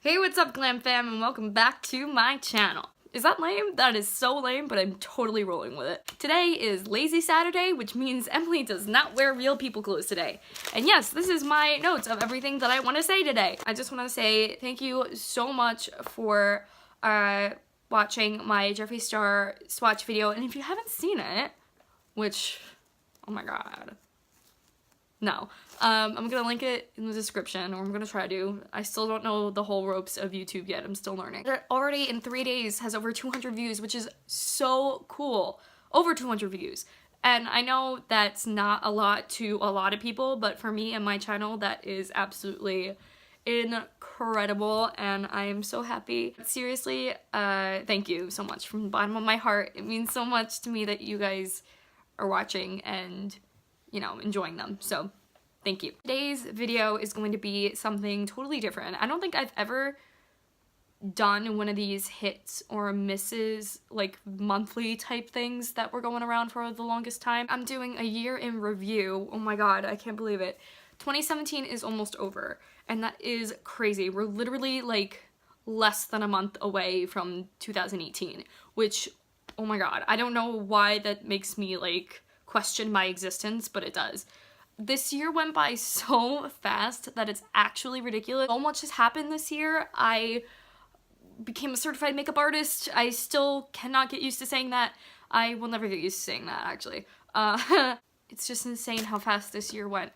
Hey, what's up, Glam Fam, and welcome back to my channel. Is that lame? That is so lame, but I'm totally rolling with it. Today is Lazy Saturday, which means Emily does not wear real people clothes today. And yes, this is my notes of everything that I want to say today. I just want to say thank you so much for watching my Jeffree Star swatch video, and if you haven't seen it, which, oh my god. No. I'm gonna link it in the description, or I'm gonna try to. I still don't know the whole ropes of YouTube yet. I'm still learning. It already in 3 days has over 200 views, which is so cool. Over 200 views. And I know that's not a lot to a lot of people, but for me and my channel, that is absolutely incredible, and I am so happy. Seriously, thank you so much from the bottom of my heart. It means so much to me that you guys are watching and, you know, enjoying them. So thank you. Today's video is going to be something totally different. I don't think I've ever done one of these hits or misses, like monthly type things that were going around for the longest time. I'm doing a year in review. Oh my god, I can't believe it. 2017 is almost over, and that is crazy. We're literally like less than a month away from 2018, which, oh my god, I don't know why that makes me like question my existence, but it does. This year went by so fast that it's actually ridiculous. So much has happened this year. I became a certified makeup artist. I still cannot get used to saying that. I will never get used to saying that, actually. It's just insane how fast this year went.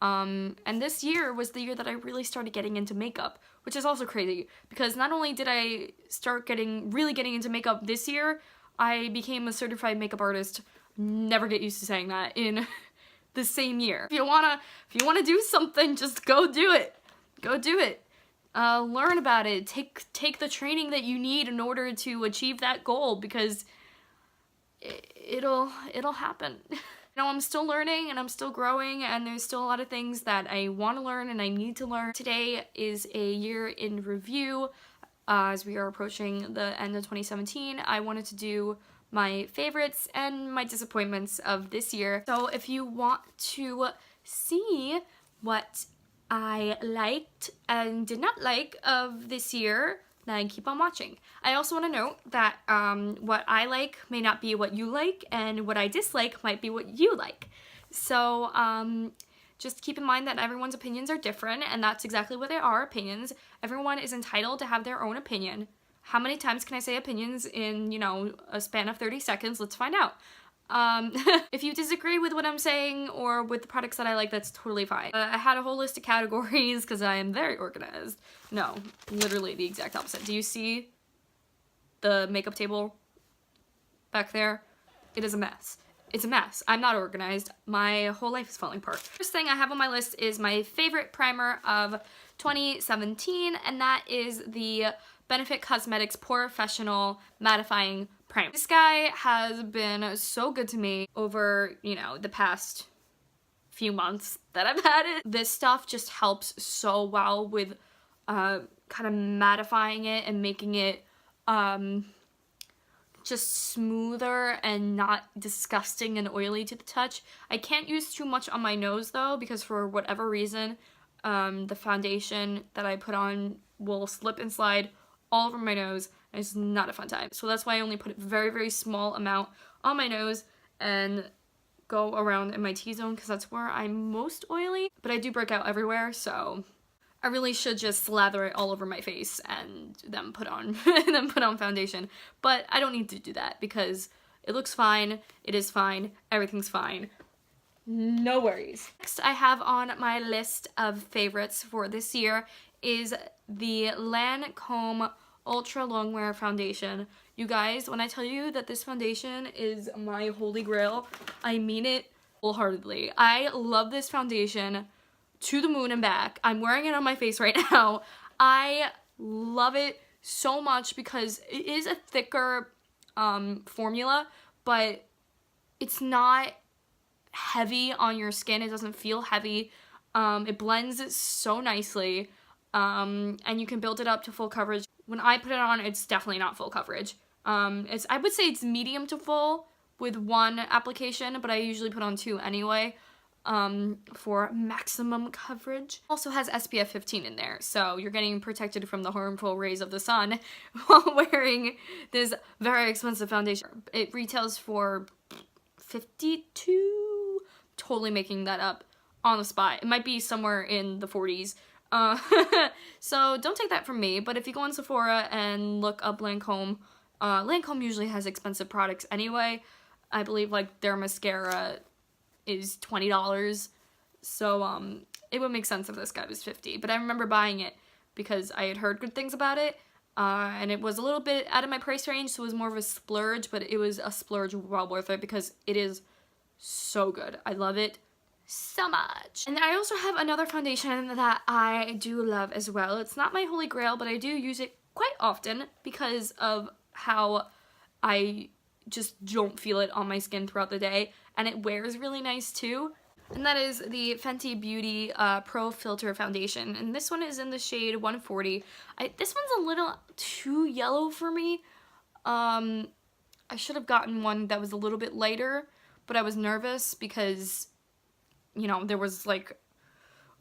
And this year was the year that I really started getting into makeup, which is also crazy, because not only did I start really getting into makeup this year, I became a certified makeup artist. Never get used to saying that in the same year. If you wanna do something, just go do it. Go do it. Learn about it. Take the training that you need in order to achieve that goal, because it'll happen. You know, I'm still learning and I'm still growing, and there's still a lot of things that I want to learn and I need to learn. Today is a year in review. As we are approaching the end of 2017, I wanted to do my favorites and my disappointments of this year. So if you want to see what I liked and did not like of this year, then keep on watching. I also want to note that what I like may not be what you like, and what I dislike might be what you like. So just keep in mind that everyone's opinions are different, and that's exactly what they are, opinions. Everyone is entitled to have their own opinion. How many times can I say opinions in, you know, a span of 30 seconds? Let's find out. If you disagree with what I'm saying or with the products that I like, that's totally fine. I had a whole list of categories because I am very organized. No, literally the exact opposite. Do you see the makeup table back there? It is a mess. It's a mess. I'm not organized. My whole life is falling apart. First thing I have on my list is my favorite primer of 2017, and that is the Benefit Cosmetics Professional Mattifying Primer. This guy has been so good to me over, you know, the past few months that I've had it. This stuff just helps so well with kind of mattifying it and making it just smoother and not disgusting and oily to the touch. I can't use too much on my nose though, because for whatever reason, the foundation that I put on will slip and slide all over my nose, and it's not a fun time. So that's why I only put a very, very small amount on my nose and go around in my T-zone, because that's where I'm most oily. But I do break out everywhere, so I really should just slather it all over my face and then put on foundation. But I don't need to do that because it looks fine, it is fine, everything's fine. No worries. Next I have on my list of favorites for this year is the Lancome Ultra Longwear Foundation. You guys, when I tell you that this foundation is my holy grail, I mean it wholeheartedly. I love this foundation to the moon and back. I'm wearing it on my face right now. I love it so much because it is a thicker formula, but it's not heavy on your skin. It doesn't feel heavy. It blends so nicely, and you can build it up to full coverage. When I put it on, it's definitely not full coverage. I would say it's medium to full with one application, but I usually put on 2 anyway. for maximum coverage. Also has SPF 15 in there, so you're getting protected from the harmful rays of the sun while wearing this very expensive foundation. It retails for $52, totally making that up on the spot. It might be somewhere in the 40s. So don't take that from me, but if you go on Sephora and look up Lancome, Lancome usually has expensive products anyway. I believe like their mascara is $20, so it would make sense if this guy was $50, but I remember buying it because I had heard good things about it, and it was a little bit out of my price range, so it was more of a splurge, but it was a splurge well worth it because it is so good. I love it so much. And I also have another foundation that I do love as well. It's not my holy grail, but I do use it quite often because of how I just don't feel it on my skin throughout the day, and it wears really nice too. And that is the Fenty Beauty Pro Filter Foundation, and this one is in the shade 140. This one's a little too yellow for me. I should have gotten one that was a little bit lighter, but I was nervous because, you know, there was like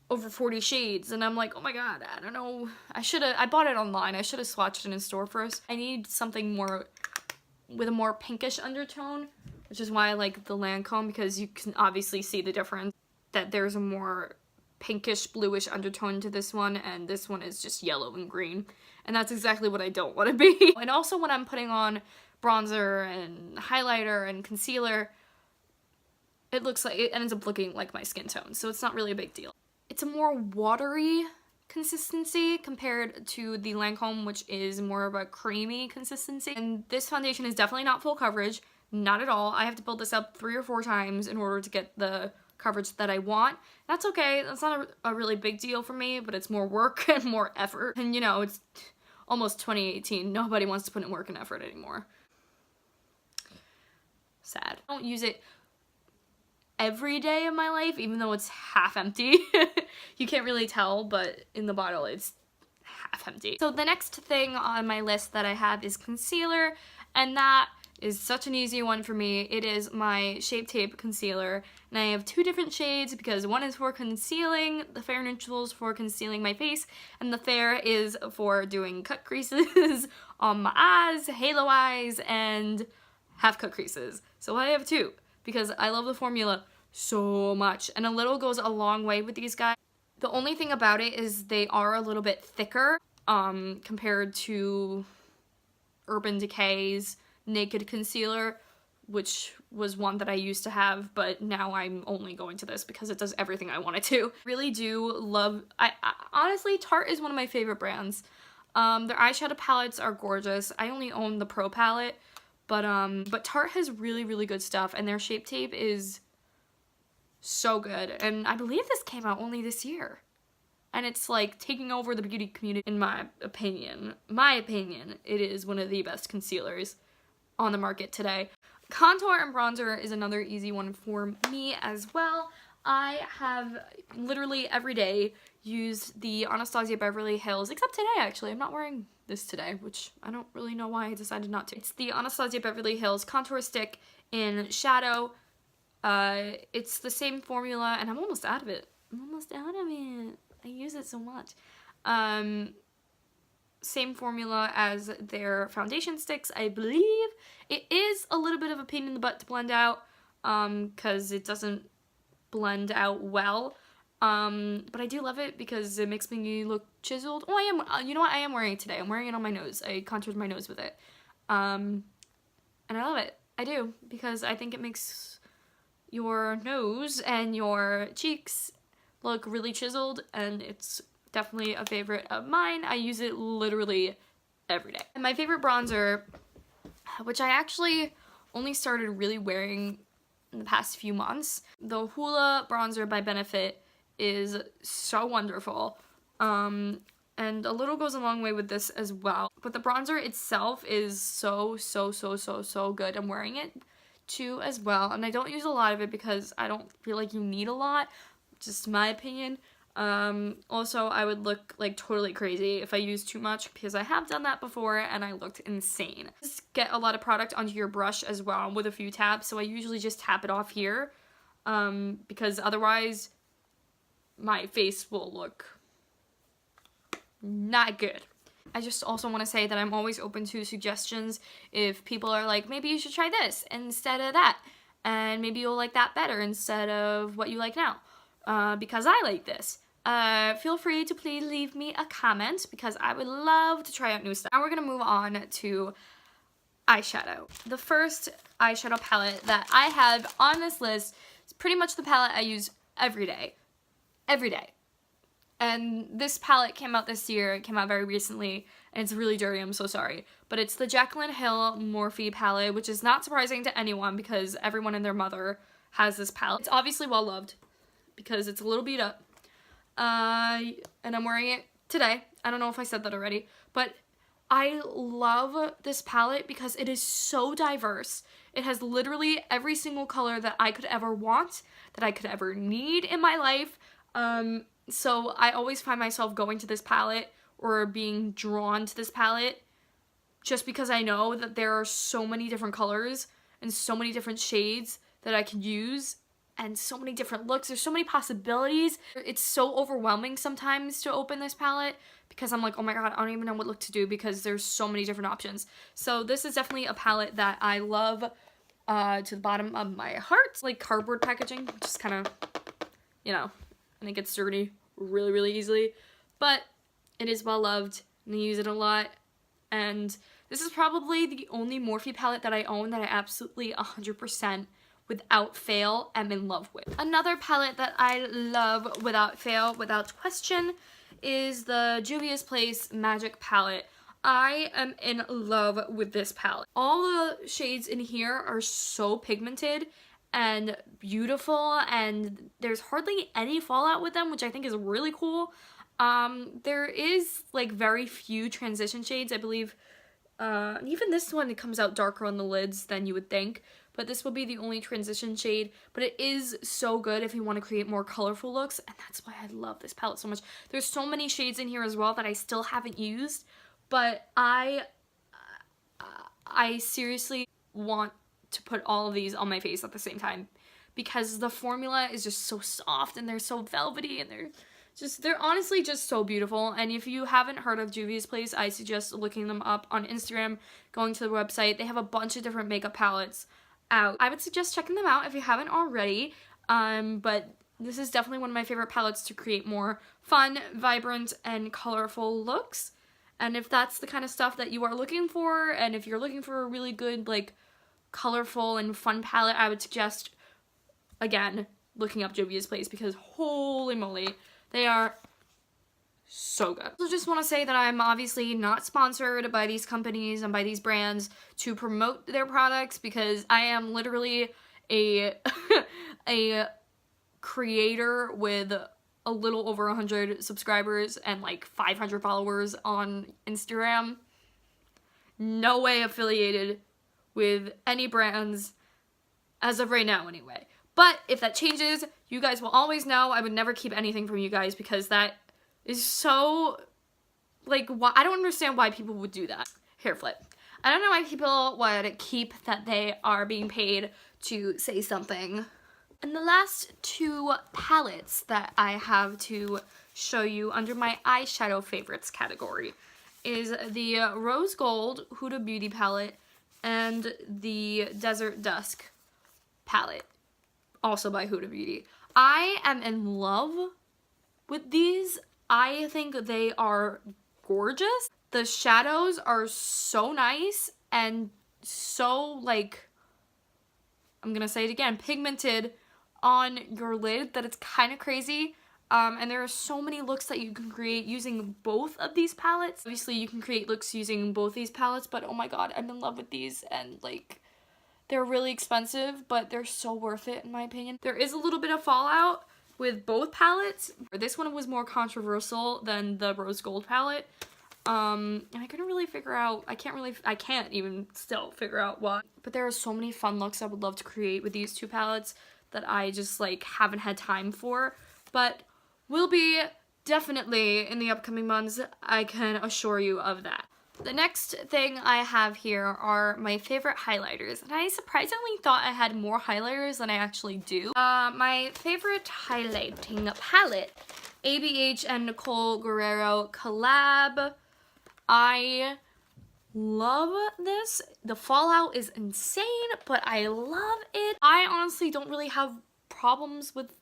over 40 shades, and I'm like, oh my god, I don't know. I bought it online. I should have swatched it in store first. I need something more with a more pinkish undertone, which is why I like the Lancome, because you can obviously see the difference, that there's a more pinkish bluish undertone to this one, and this one is just yellow and green, and that's exactly what I don't want to be. And also when I'm putting on bronzer and highlighter and concealer, it ends up looking like my skin tone, so it's not really a big deal. It's a more watery consistency compared to the Lancome, which is more of a creamy consistency. And this foundation is definitely not full coverage, not at all. I have to build this up 3 or 4 times in order to get the coverage that I want. That's okay, that's not a really big deal for me, but it's more work and more effort. And you know, it's almost 2018, nobody wants to put in work and effort anymore. Sad. I don't use it every day of my life, even though it's half empty. You can't really tell, but in the bottle it's half empty. So the next thing on my list that I have is concealer, and that is such an easy one for me. It is my Shape Tape concealer, and I have 2 different shades because one is for concealing, the Fair Neutrals for concealing my face, and the Fair is for doing cut creases on my eyes, halo eyes, and half cut creases. So I have 2 because I love the formula so much, and a little goes a long way with these guys. The only thing about it is they are a little bit thicker compared to Urban Decay's Naked Concealer, which was one that I used to have, but now I'm only going to this because it does everything I want it to. Really do love, honestly, Tarte is one of my favorite brands. Their eyeshadow palettes are gorgeous. I only own the Pro palette, but Tarte has really, really good stuff, and their Shape Tape is so good, and I believe this came out only this year, and it's like taking over the beauty community in my opinion. It is one of the best concealers on the market today. Contour and bronzer is another easy one for me as well. I have literally every day used the Anasazi Beverly Hills, except today actually. I'm not wearing this today, which I don't really know why I decided not to. It's the Anasazi Beverly Hills contour stick in Shadow. It's the same formula, and I'm almost out of it. I use it so much. Same formula as their foundation sticks, I believe. It is a little bit of a pain in the butt to blend out, because it doesn't blend out well. But I do love it because it makes me look chiseled. Oh, you know what? I am wearing it today. I'm wearing it on my nose. I contoured my nose with it. And I love it. I do, because I think it makes your nose and your cheeks look really chiseled, and it's definitely a favorite of mine. I use it literally every day. And my favorite bronzer, which I actually only started really wearing in the past few months, the Huda bronzer by Benefit is so wonderful. And a little goes a long way with this as well. But the bronzer itself is so good. I'm wearing it too as well, and I don't use a lot of it because I don't feel like you need a lot, just my opinion. Also, I would look like totally crazy if I used too much, because I have done that before and I looked insane. Just get a lot of product onto your brush as well with a few taps, so I usually just tap it off here. because otherwise my face will look not good. I just also want to say that I'm always open to suggestions. If people are like, maybe you should try this instead of that, and maybe you'll like that better instead of what you like now, because I like this. Feel free to please leave me a comment because I would love to try out new stuff. Now we're going to move on to eyeshadow. The first eyeshadow palette that I have on this list is pretty much the palette I use every day. Every day. And this palette came out this year. It came out very recently, and it's really dirty. I'm so sorry. But it's the Jaclyn Hill Morphe palette, which is not surprising to anyone because everyone and their mother has this palette. It's obviously well loved because it's a little beat up. And I'm wearing it today. I don't know if I said that already, but I love this palette because it is so diverse. It has literally every single color that I could ever want, that I could ever need in my life. So I always find myself going to this palette or being drawn to this palette just because I know that there are so many different colors and so many different shades that I can use and so many different looks. There's so many possibilities. It's so overwhelming sometimes to open this palette because I'm like, oh my god, I don't even know what look to do because there's so many different options. So this is definitely a palette that I love to the bottom of my heart. Like cardboard packaging, just kind of, you know, and it gets dirty really, really easily. But it is well loved and I use it a lot. And this is probably the only Morphe palette that I own that I absolutely 100% without fail am in love with. Another palette that I love without fail, without question, is the Julius Magic palette. I am in love with this palette. All the shades in here are so pigmented and beautiful, and there's hardly any fallout with them, which I think is really cool. There is like very few transition shades, I believe. Even this one, it comes out darker on the lids than you would think, but this will be the only transition shade. But it is so good if you want to create more colorful looks, and that's why I love this palette so much. There's so many shades in here as well that I still haven't used, but I seriously want to put all of these on my face at the same time because the formula is just so soft and they're so velvety and they're honestly just so beautiful. And if you haven't heard of Julius Place, I suggest looking them up on Instagram, going to the website. They have a bunch of different makeup palettes out. I would suggest checking them out if you haven't already. But this is definitely one of my favorite palettes to create more fun, vibrant, and colorful looks. And if that's the kind of stuff that you are looking for, and if you're looking for a really good, like, colorful and fun palette, I would suggest, again, looking up Julius Place because holy moly, they are so good. I just want to say that I'm obviously not sponsored by these companies and by these brands to promote their products because I am literally a creator with a little over 100 subscribers and like 500 followers on Instagram. No way affiliated with any brands as of right now anyway. But if that changes, you guys will always know. I would never keep anything from you guys because that is so, like, why, I don't understand why people would do that. Hair flip. I don't know why people would keep that they are being paid to say something. And the last two palettes that I have to show you under my eyeshadow favorites category is the Rose Gold Huda Beauty palette and the Desert Dusk palette, also by Huda Beauty. I am in love with these. I think they are gorgeous. The shadows are so nice and so, like, I'm gonna say it again, pigmented on your lid that it's kind of crazy. And there are so many looks that you can create using both of these palettes. Obviously, you can create looks using both these palettes, but oh my god, I'm in love with these, and like, they're really expensive, but they're so worth it in my opinion. There is a little bit of fallout with both palettes. This one was more controversial than the Rose Gold palette. And I couldn't really figure out, I can't even still figure out why. But there are so many fun looks I would love to create with these two palettes that I just like haven't had time for. But will be definitely in the upcoming months, I can assure you of that. The next thing I have here are my favorite highlighters, and I surprisingly thought I had more highlighters than I actually do. My favorite highlighting palette, ABH and Nicole Guerrero collab. I love this. The fallout is insane, but I love it. I honestly don't really have problems with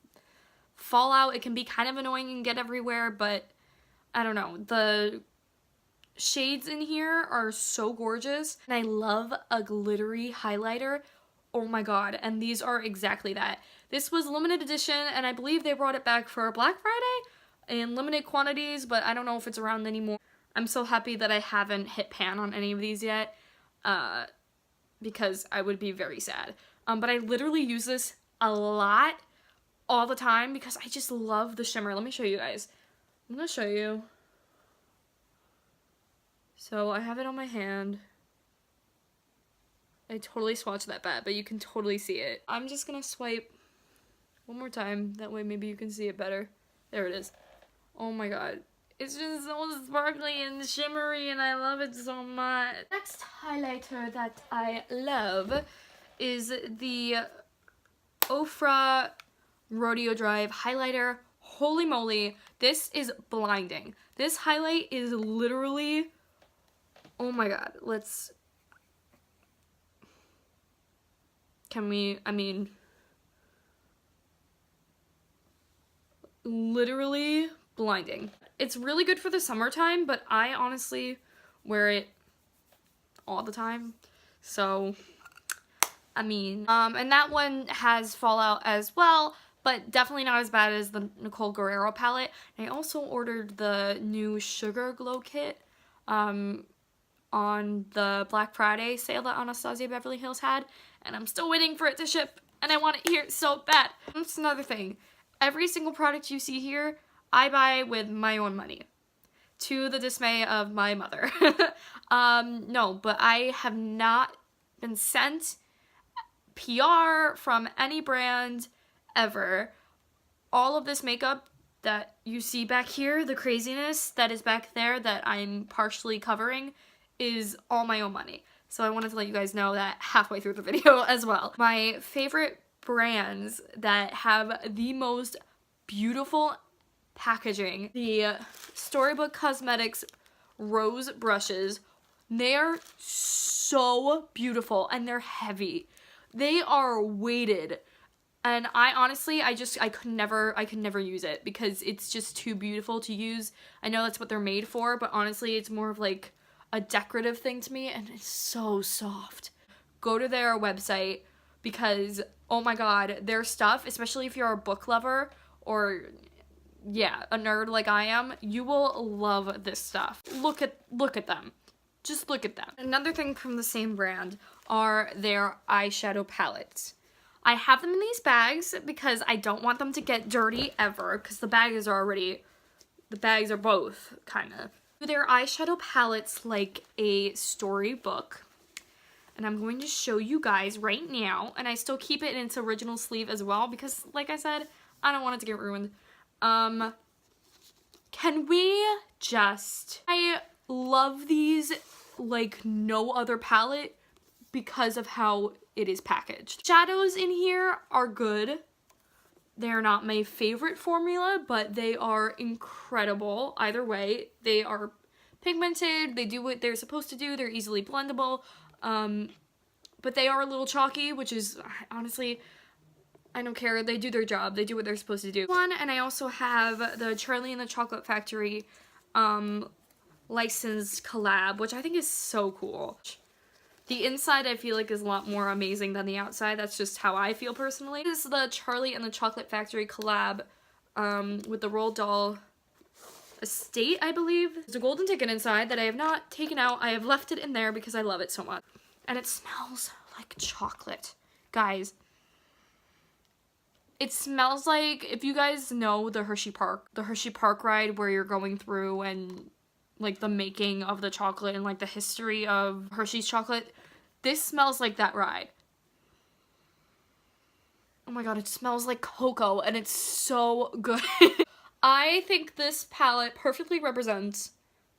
fallout. It can be kind of annoying and get everywhere, but I don't know. The shades in here are so gorgeous, and I love a glittery highlighter. Oh my god, and these are exactly that. This was limited edition, and I believe they brought it back for Black Friday in limited quantities, but I don't know if it's around anymore. I'm so happy that I haven't hit pan on any of these yet, because I would be very sad. But I literally use this a lot, all the time, because I just love the shimmer. Let me show you guys. I'm gonna show you. So I have it on my hand. I totally swatched that bad, but you can totally see it. I'm just gonna swipe one more time. That way maybe you can see it better. There it is. Oh my god. It's just so sparkly and shimmery, and I love it so much. Next highlighter that I love is the Oprah Rodeo Drive highlighter. Holy moly, this is blinding. This highlight is literally, oh my god, literally blinding. It's really good for the summertime, but I honestly wear it all the time. So, and that one has fallout as well, but definitely not as bad as the Nicole Guerrero palette. And I also ordered the new Sugar Glow kit on the Black Friday sale that Anasazi Beverly Hills had, and I'm still waiting for it to ship, and I want it here so bad. That's another thing. Every single product you see here, I buy with my own money, to the dismay of my mother. No, but I have not been sent PR from any brand ever. All of this makeup that you see back here, the craziness that is back there that I'm partially covering, is all my own money. So I wanted to let you guys know that halfway through the video as well. My favorite brands that have the most beautiful packaging, the Storybook Cosmetics rose brushes. They are so beautiful, and they're heavy. They are weighted, and I honestly, I could never use it because it's just too beautiful to use. I know that's what they're made for, but honestly, it's more of like a decorative thing to me, and it's so soft. Go to their website because, oh my god, their stuff, especially if you're a book lover or, yeah, a nerd like I am, you will love this stuff. Look at them. Just look at them. Another thing from the same brand are their eyeshadow palettes. I have them in these bags because I don't want them to get dirty ever, because the bags are both kind of. Their eyeshadow palettes like a storybook, and I'm going to show you guys right now, and I still keep it in its original sleeve as well because, like I said, I don't want it to get ruined. Can we just, I love these like no other palette because of how it is packaged. Shadows in here are good. They're not my favorite formula, but they are incredible. Either way, they are pigmented, they do what they're supposed to do, they're easily blendable, but they are a little chalky, which is, honestly, I don't care. They do their job. They do what they're supposed to do. And I also have the Charlie and the Chocolate Factory licensed collab, which I think is so cool. The inside I feel like is a lot more amazing than the outside. That's just how I feel personally. This is the Charlie and the Chocolate Factory collab with the Roald Dahl estate, I believe. There's a golden ticket inside that I have not taken out. I have left it in there because I love it so much. And it smells like chocolate. Guys, it smells like, if you guys know the Hershey Park ride where you're going through and like the making of the chocolate and like the history of Hershey's chocolate, this smells like that ride. Oh my god, it smells like cocoa and it's so good. I think this palette perfectly represents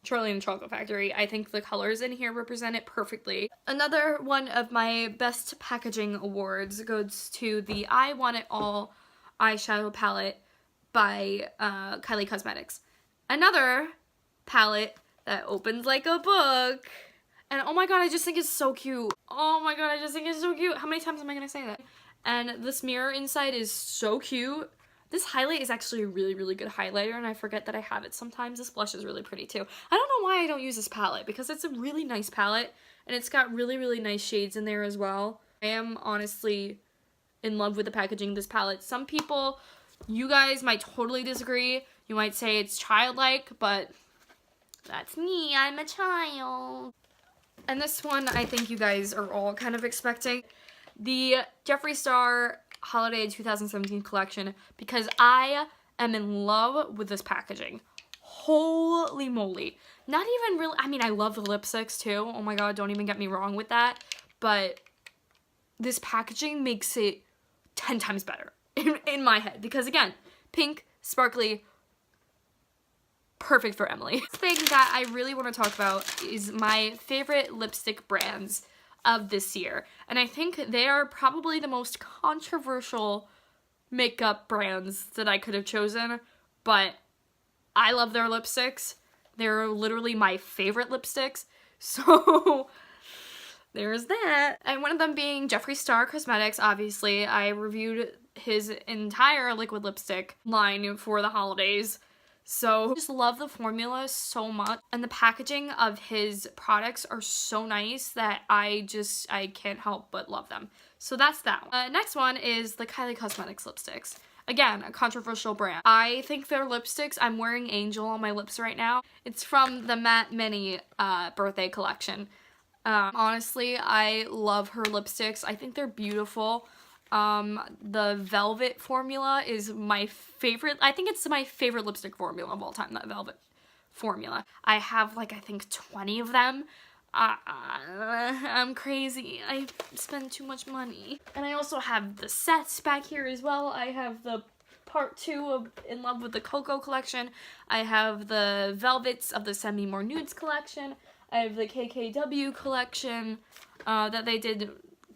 Charlie and the Chocolate Factory. I think the colors in here represent it perfectly. Another one of my best packaging awards goes to the I Want It All eyeshadow palette by Kylie Cosmetics. Another palette that opens like a book. And oh my god, I just think it's so cute. Oh my god, I just think it's so cute. How many times am I gonna say that? And this mirror inside is so cute. This highlight is actually a really, really good highlighter, and I forget that I have it sometimes. This blush is really pretty too. I don't know why I don't use this palette, because it's a really nice palette, and it's got really, really nice shades in there as well. I am honestly in love with the packaging of this palette. Some people, you guys might totally disagree. You might say it's childlike, but that's me. I'm a child. And this one, I think you guys are all kind of expecting. The Jeffree Star Holiday 2017 collection, because I am in love with this packaging. Holy moly. Not even really, I mean, I love the lipsticks too. Oh my god, don't even get me wrong with that. But this packaging makes it 10 times better in my head. Because again, pink, sparkly, perfect for Emily. The thing that I really want to talk about is my favorite lipstick brands of this year. And I think they are probably the most controversial makeup brands that I could have chosen. But I love their lipsticks. They're literally my favorite lipsticks. So there's that. And one of them being Jeffree Star Cosmetics, obviously. I reviewed his entire liquid lipstick line for the holidays. So I just love the formula so much, and the packaging of his products are so nice that I can't help but love them. So that's that one. Next one is the Kylie Cosmetics lipsticks. Again, a controversial brand. I think their lipsticks, I'm wearing Angel on my lips right now. It's from the Matte Mini birthday collection. Honestly, I love her lipsticks. I think they're beautiful. The Velvet formula is my favorite. I think it's my favorite lipstick formula of all time, that Velvet formula. I have like, I think 20 of them. I'm crazy. I spend too much money. And I also have the sets back here as well. I have the part 2 of In Love with the Cocoa collection. I have the Velvets of the Semi More Nudes collection. I have the KKW collection that they did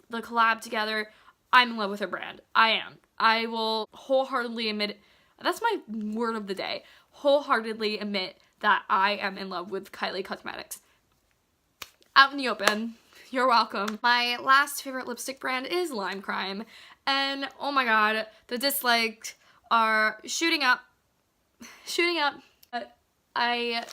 the collab together. I'm in love with her brand. I am. I will wholeheartedly admit, that's my word of the day, wholeheartedly admit that I am in love with Kylie Cosmetics. Out in the open. You're welcome. My last favorite lipstick brand is Lime Crime. And oh my god, the dislikes are shooting up. Shooting up. I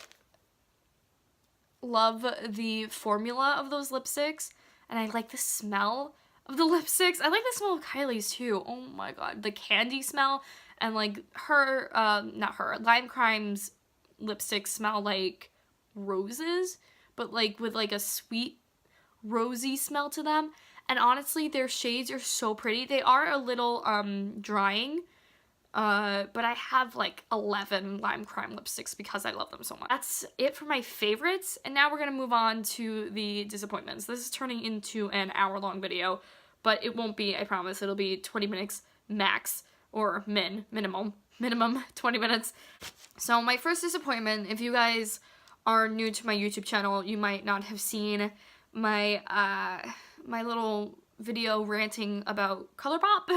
love the formula of those lipsticks, and I like the smell of the lipsticks. I like the smell of Kylie's too. Oh my god. The candy smell, and like her, not her, Lime Crime's lipsticks smell like roses, but like with like a sweet rosy smell to them. And honestly, their shades are so pretty. They are a little drying, but I have like 11 Lime Crime lipsticks because I love them so much. That's it for my favorites, and now we're gonna move on to the disappointments. This is turning into an hour-long video, but it won't be, I promise. It'll be 20 minutes max, or minimum 20 minutes. So my first disappointment, if you guys are new to my YouTube channel, you might not have seen my my little video ranting about ColourPop.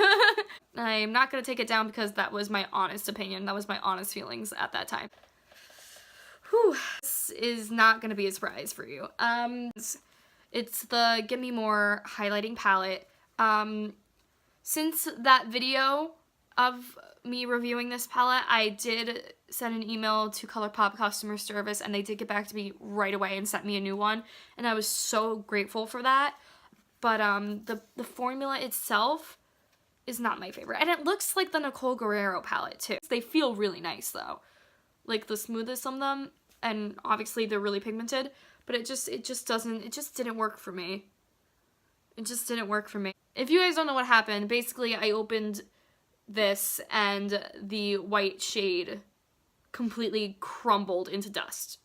I'm not gonna take it down because that was my honest opinion. That was my honest feelings at that time. Whew. This is not gonna be a surprise for you. It's the Gimme More highlighting palette. Since that video of me reviewing this palette, I did send an email to ColourPop customer service, and they did get back to me right away and sent me a new one, and I was so grateful for that. But the formula itself is not my favorite, and it looks like the Nicole Guerrero palette too. They feel really nice though, like the smoothest of them, and obviously they're really pigmented, but it just didn't work for me. It just didn't work for me. If you guys don't know what happened, basically I opened this and the white shade completely crumbled into dust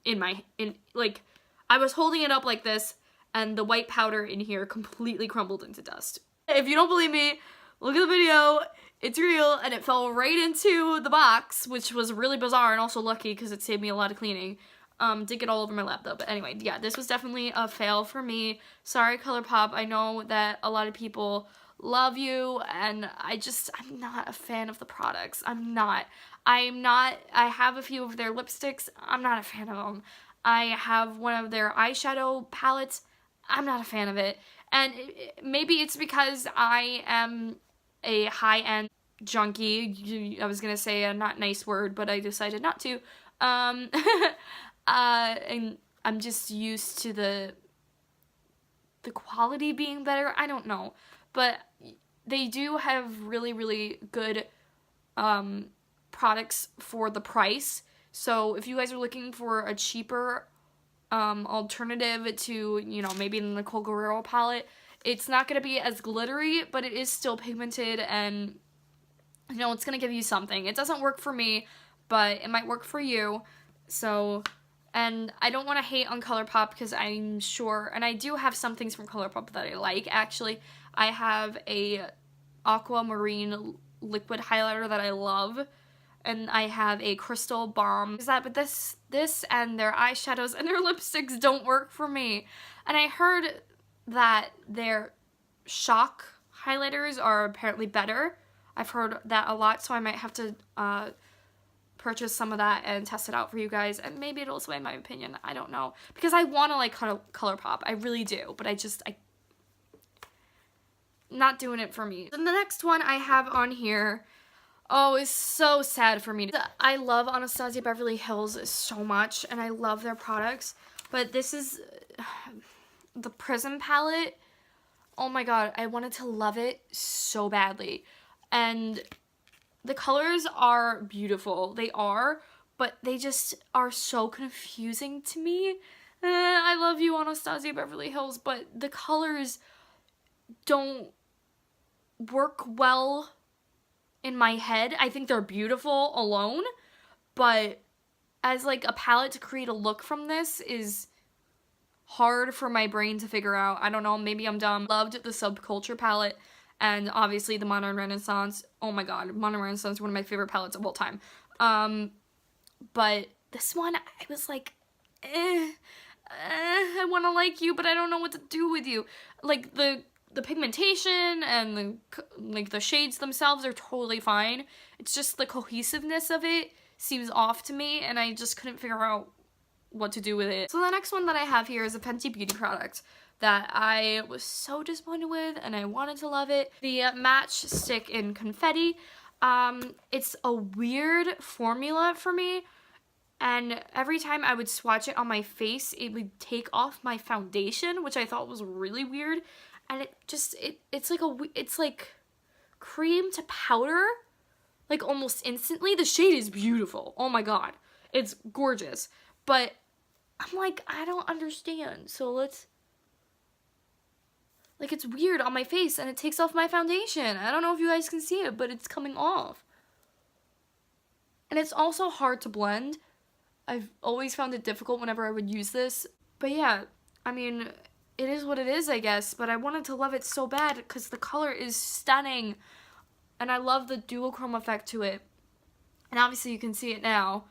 like I was holding it up like this, and the white powder in here completely crumbled into dust. If you don't believe me, look at the video. It's real, and it fell right into the box, which was really bizarre and also lucky because it saved me a lot of cleaning. Did get all over my lap though, but anyway, yeah, this was definitely a fail for me. Sorry, ColourPop. I know that a lot of people love you, and I'm not a fan of the products. I have a few of their lipsticks. I'm not a fan of them. I have one of their eyeshadow palettes. I'm not a fan of it. And maybe it's because I am a high-end junkie. I was gonna say a not nice word, but I decided not to. And I'm just used to the quality being better. I don't know, but they do have really, really good products for the price. So if you guys are looking for a cheaper alternative to, you know, maybe the Nicole Guerrero palette, it's not going to be as glittery, but it is still pigmented, and, you know, it's going to give you something. It doesn't work for me, but it might work for you. So, and I don't want to hate on ColourPop because I'm sure, and I do have some things from ColourPop that I like, actually. I have a aquamarine liquid highlighter that I love, and I have a crystal balm. But this and their eyeshadows and their lipsticks don't work for me. And I heard that their shock highlighters are apparently better. I've heard that a lot, so I might have to purchase some of that and test it out for you guys, and maybe it'll sway my opinion. I don't know, because I want to like ColourPop. I really do, but I not doing it for me. And the next one I have on here, oh, it's so sad for me. I love Anasazi Beverly Hills so much, and I love their products, but this is the Prism Palette. Oh my god, I wanted to love it so badly. And the colors are beautiful. They are, but they just are so confusing to me. I love you, Anasazi Beverly Hills, but the colors don't work well in my head. I think they're beautiful alone, but as like a palette to create a look from this is hard for my brain to figure out. I don't know, maybe I'm dumb. Loved the Subculture palette, and obviously the Modern Renaissance. Oh my god, Modern Renaissance is one of my favorite palettes of all time. But this one, I was like, I want to like you, but I don't know what to do with you. Like, the pigmentation and the shades themselves are totally fine. It's just the cohesiveness of it seems off to me, and I just couldn't figure out what to do with it. So the next one that I have here is a Fenty Beauty product that I was so disappointed with, and I wanted to love it. The Match Stick in Confetti. It's a weird formula for me, and every time I would swatch it on my face, it would take off my foundation, which I thought was really weird. And it's like cream to powder, like almost instantly. The shade is beautiful. Oh my god, it's gorgeous. But I'm like, I don't understand. So let's, like, it's weird on my face, and it takes off my foundation. I don't know if you guys can see it, but it's coming off. And it's also hard to blend. I've always found it difficult whenever I would use this. But yeah, I mean, it is what it is, I guess, but I wanted to love it so bad because the color is stunning, and I love the duochrome effect to it. And obviously you can see it now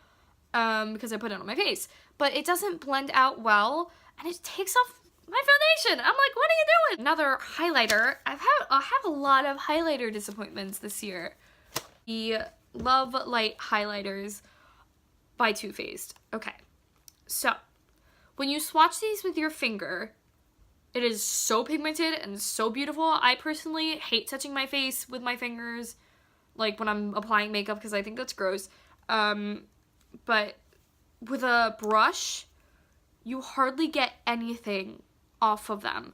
because I put it on my face, but it doesn't blend out well, and it takes off my foundation. I'm like, what are you doing? Another highlighter. I have a lot of highlighter disappointments this year. The Love Light highlighters by Too Faced. Okay, so when you swatch these with your finger, it is so pigmented and so beautiful. I personally hate touching my face with my fingers, like when I'm applying makeup, because I think that's gross. But with a brush, you hardly get anything off of them.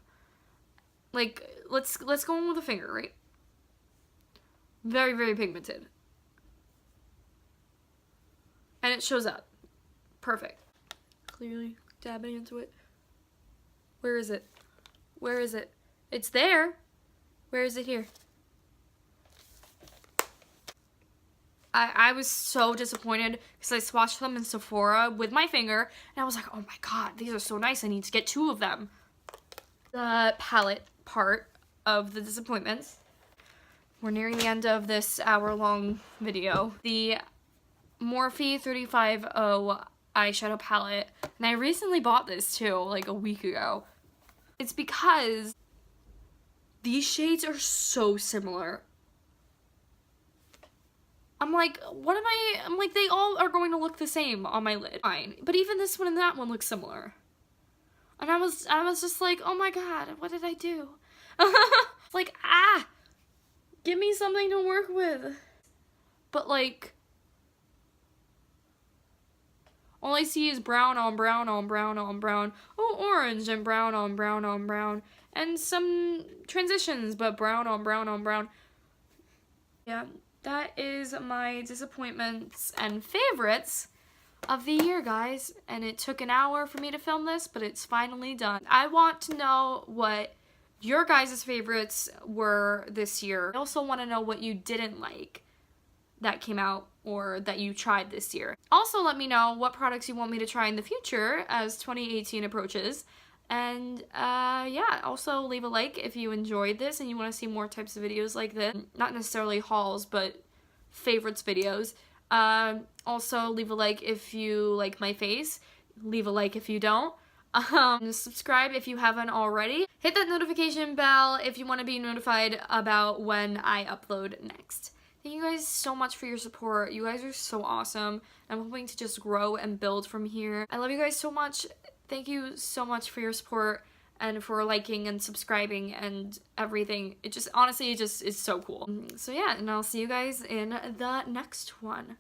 Like, let's go in with a finger, right? Very, very pigmented. And it shows up. Perfect. Clearly dabbing into it. Where is it? Where is it? It's there. Where is it here? I was so disappointed because I swatched them in Sephora with my finger, and I was like, oh my god, these are so nice. I need to get 2 of them. The palette part of the disappointments. We're nearing the end of this hour-long video. The Morphe 350 eyeshadow palette, and I recently bought this too, like a week ago. It's because these shades are so similar. I'm like, I'm like, they all are going to look the same on my lid. Fine. But even this one and that one look similar. And I was just like, oh my god, what did I do? Like, give me something to work with. But like, all I see is brown on brown on brown on brown. Oh, orange and brown on brown on brown. And some transitions, but brown on brown on brown. Yeah. That is my disappointments and favorites of the year, guys. And it took an hour for me to film this, but it's finally done. I want to know what your guys' favorites were this year. I also want to know what you didn't like that came out or that you tried this year. Also, let me know what products you want me to try in the future as 2018 approaches. And yeah, also leave a like if you enjoyed this and you want to see more types of videos like this. Not necessarily hauls, but favorites videos. Also leave a like if you like my face. Leave a like if you don't. Subscribe if you haven't already. Hit that notification bell if you want to be notified about when I upload next. Thank you guys so much for your support. You guys are so awesome. I'm hoping to just grow and build from here. I love you guys so much. Thank you so much for your support and for liking and subscribing and everything. It just, honestly, it just is so cool. So yeah, and I'll see you guys in the next one.